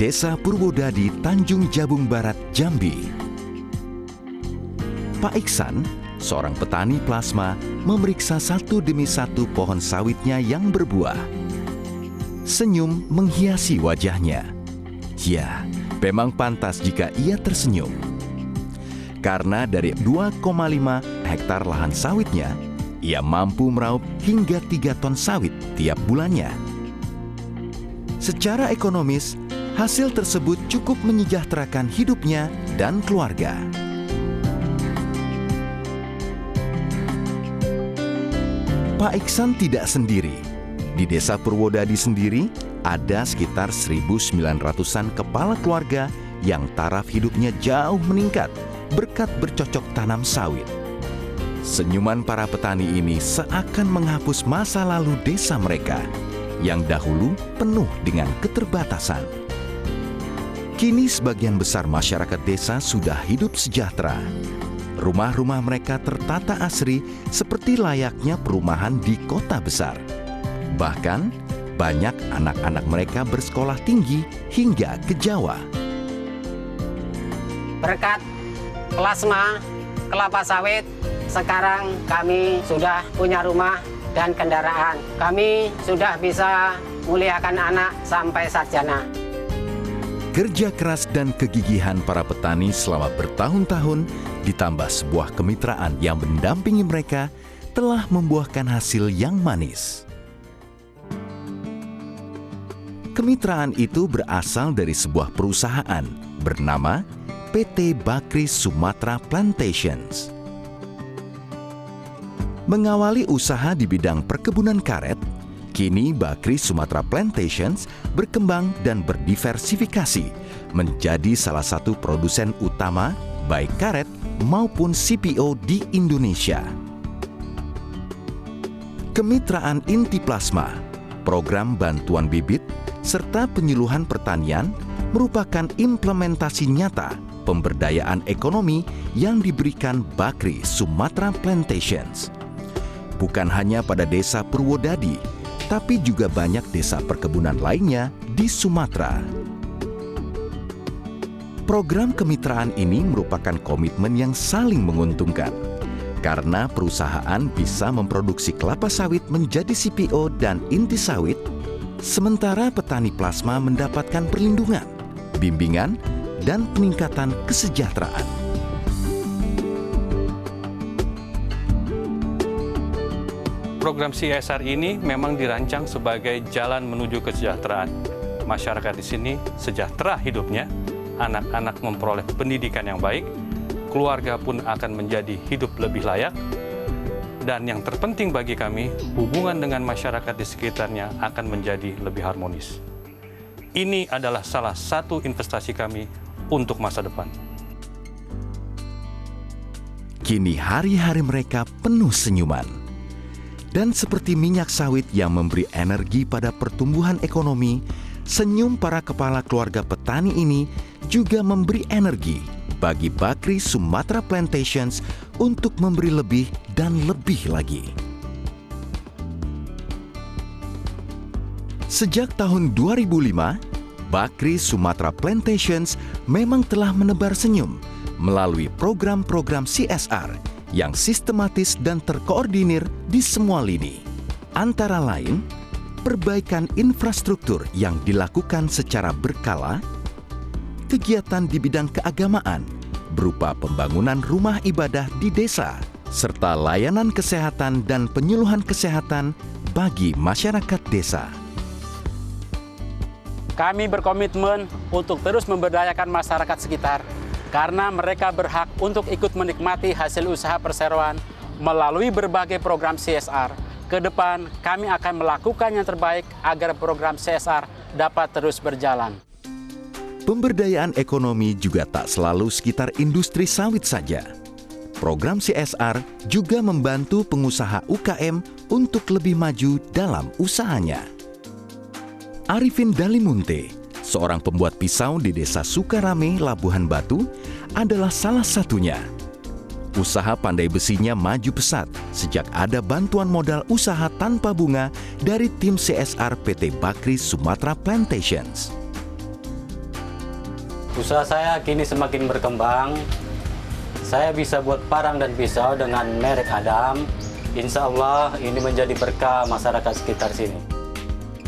Desa Purwodadi, Tanjung Jabung Barat, Jambi. Pak Iksan, seorang petani plasma, memeriksa satu demi satu pohon sawitnya yang berbuah. Senyum menghiasi wajahnya. Ya, memang pantas jika ia tersenyum. Karena dari 2,5 hektar lahan sawitnya, ia mampu meraup hingga 3 ton sawit tiap bulannya. Secara ekonomis, hasil tersebut cukup menyejahterakan hidupnya dan keluarga. Pak Iksan tidak sendiri. Di Desa Purwodadi sendiri, ada sekitar 1.900-an kepala keluarga yang taraf hidupnya jauh meningkat berkat bercocok tanam sawit. Senyuman para petani ini seakan menghapus masa lalu desa mereka yang dahulu penuh dengan keterbatasan. Kini sebagian besar masyarakat desa sudah hidup sejahtera. Rumah-rumah mereka tertata asri seperti layaknya perumahan di kota besar. Bahkan, banyak anak-anak mereka bersekolah tinggi hingga ke Jawa. Berkat plasma kelapa sawit, sekarang kami sudah punya rumah dan kendaraan. Kami sudah bisa muliakan anak sampai sarjana. Kerja keras dan kegigihan para petani selama bertahun-tahun ditambah sebuah kemitraan yang mendampingi mereka telah membuahkan hasil yang manis. Kemitraan itu berasal dari sebuah perusahaan bernama PT Bakri Sumatra Plantations. Mengawali usaha di bidang perkebunan karet, kini Bakri Sumatra Plantations berkembang dan berdiversifikasi menjadi salah satu produsen utama baik karet maupun CPO di Indonesia. Kemitraan inti plasma, program bantuan bibit, serta penyuluhan pertanian merupakan implementasi nyata pemberdayaan ekonomi yang diberikan Bakri Sumatra Plantations. Bukan hanya pada desa Purwodadi, tapi juga banyak desa perkebunan lainnya di Sumatera. Program kemitraan ini merupakan komitmen yang saling menguntungkan, karena perusahaan bisa memproduksi kelapa sawit menjadi CPO dan inti sawit, sementara petani plasma mendapatkan perlindungan, bimbingan, dan peningkatan kesejahteraan. Program CSR ini memang dirancang sebagai jalan menuju kesejahteraan. Masyarakat di sini sejahtera hidupnya, anak-anak memperoleh pendidikan yang baik, keluarga pun akan menjadi hidup lebih layak, dan yang terpenting bagi kami, hubungan dengan masyarakat di sekitarnya akan menjadi lebih harmonis. Ini adalah salah satu investasi kami untuk masa depan. Kini hari-hari mereka penuh senyuman. Dan seperti minyak sawit yang memberi energi pada pertumbuhan ekonomi, senyum para kepala keluarga petani ini juga memberi energi bagi Bakri Sumatra Plantations untuk memberi lebih dan lebih lagi. Sejak tahun 2005, Bakri Sumatra Plantations memang telah menebar senyum melalui program-program CSR yang sistematis dan terkoordinir di semua lini. Antara lain, perbaikan infrastruktur yang dilakukan secara berkala, kegiatan di bidang keagamaan berupa pembangunan rumah ibadah di desa, serta layanan kesehatan dan penyuluhan kesehatan bagi masyarakat desa. Kami berkomitmen untuk terus memberdayakan masyarakat sekitar karena mereka berhak untuk ikut menikmati hasil usaha perseroan melalui berbagai program CSR. Ke depan, kami akan melakukan yang terbaik agar program CSR dapat terus berjalan. Pemberdayaan ekonomi juga tak selalu sekitar industri sawit saja. Program CSR juga membantu pengusaha UKM untuk lebih maju dalam usahanya. Arifin Dalimunte, seorang pembuat pisau di Desa Sukarame, Labuhan Batu, adalah salah satunya. Usaha pandai besinya maju pesat sejak ada bantuan modal usaha tanpa bunga dari tim CSR PT Bakri Sumatra Plantations. Usaha saya kini semakin berkembang. Saya bisa buat parang dan pisau dengan merek Adam. Insya Allah ini menjadi berkah masyarakat sekitar sini.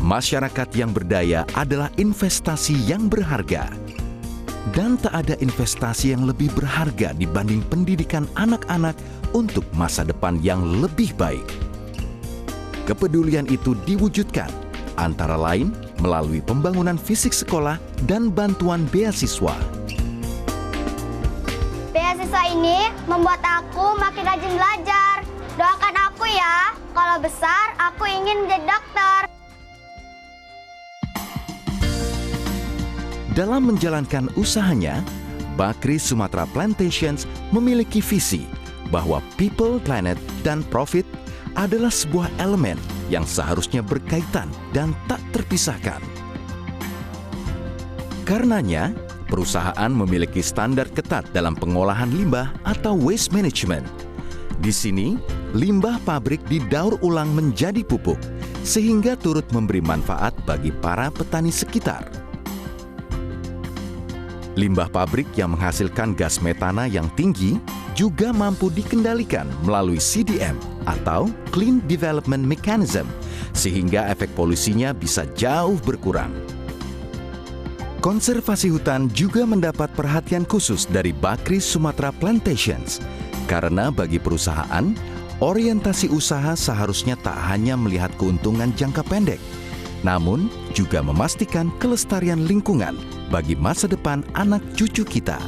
Masyarakat yang berdaya adalah investasi yang berharga. Dan tak ada investasi yang lebih berharga dibanding pendidikan anak-anak untuk masa depan yang lebih baik. Kepedulian itu diwujudkan antara lain melalui pembangunan fisik sekolah dan bantuan beasiswa. Beasiswa ini membuat aku makin rajin belajar. Doakan aku ya, kalau besar aku ingin menjadi dokter. Dalam menjalankan usahanya, Bakri Sumatra Plantations memiliki visi bahwa people, planet, dan profit adalah sebuah elemen yang seharusnya berkaitan dan tak terpisahkan. Karenanya, perusahaan memiliki standar ketat dalam pengolahan limbah atau waste management. Di sini, limbah pabrik didaur ulang menjadi pupuk, sehingga turut memberi manfaat bagi para petani sekitar. Limbah pabrik yang menghasilkan gas metana yang tinggi juga mampu dikendalikan melalui CDM atau Clean Development Mechanism, sehingga efek polusinya bisa jauh berkurang. Konservasi hutan juga mendapat perhatian khusus dari Bakri Sumatra Plantations, karena bagi perusahaan, orientasi usaha seharusnya tak hanya melihat keuntungan jangka pendek, namun juga memastikan kelestarian lingkungan bagi masa depan anak cucu kita.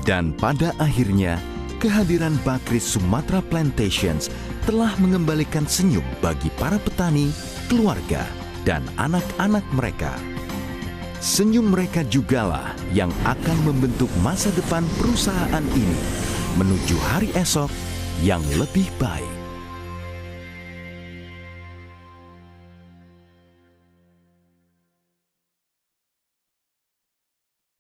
Dan pada akhirnya, kehadiran Bakri Sumatra Plantations telah mengembalikan senyum bagi para petani, keluarga, dan anak-anak mereka. Senyum mereka jugalah yang akan membentuk masa depan perusahaan ini menuju hari esok yang lebih baik.